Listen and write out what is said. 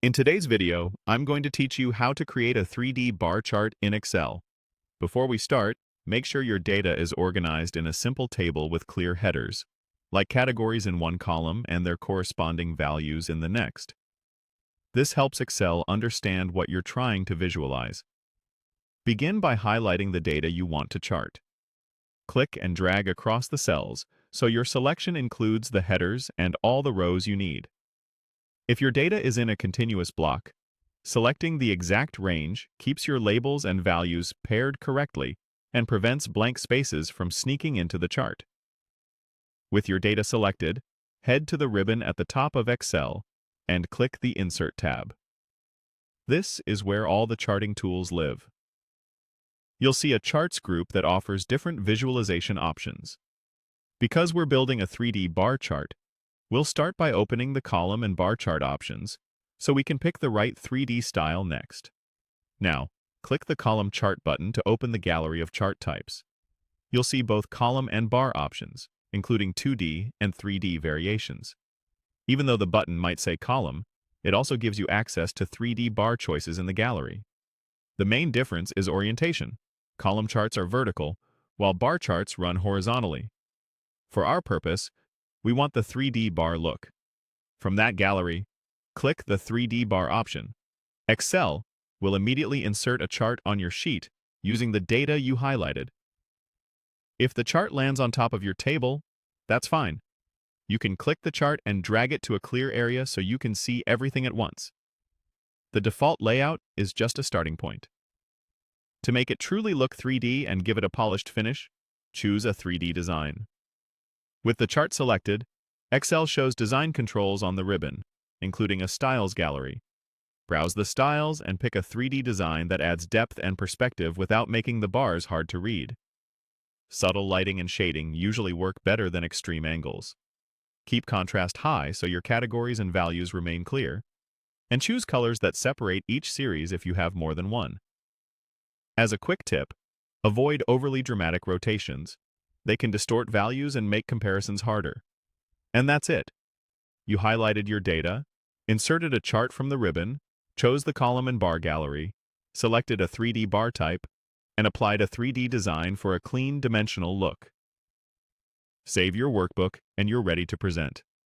In today's video, I'm going to teach you how to create a 3D bar chart in Excel. Before we start, make sure your data is organized in a simple table with clear headers, like categories in one column and their corresponding values in the next. This helps Excel understand what you're trying to visualize. Begin by highlighting the data you want to chart. Click and drag across the cells so your selection includes the headers and all the rows you need. If your data is in a continuous block, selecting the exact range keeps your labels and values paired correctly and prevents blank spaces from sneaking into the chart. With your data selected, head to the ribbon at the top of Excel and click the Insert tab. This is where all the charting tools live. You'll see a charts group that offers different visualization options. Because we're building a 3D bar chart, we'll start by opening the column and bar chart options so we can pick the right 3D style next. Now, click the Column Chart button to open the gallery of chart types. You'll see both column and bar options, including 2D and 3D variations. Even though the button might say column, it also gives you access to 3D bar choices in the gallery. The main difference is orientation. Column charts are vertical, while bar charts run horizontally. For our purpose, we want the 3D bar look. From that gallery, click the 3D bar option. Excel will immediately insert a chart on your sheet using the data you highlighted. If the chart lands on top of your table, that's fine. You can click the chart and drag it to a clear area so you can see everything at once. The default layout is just a starting point. To make it truly look 3D and give it a polished finish, choose a 3D design. With the chart selected, Excel shows design controls on the ribbon, including a styles gallery. Browse the styles and pick a 3D design that adds depth and perspective without making the bars hard to read. Subtle lighting and shading usually work better than extreme angles. Keep contrast high so your categories and values remain clear, and choose colors that separate each series if you have more than one. As a quick tip, avoid overly dramatic rotations. They can distort values and make comparisons harder. And that's it. You highlighted your data, inserted a chart from the ribbon, chose the column and bar gallery, selected a 3D bar type, and applied a 3D design for a clean, dimensional look. Save your workbook and you're ready to present.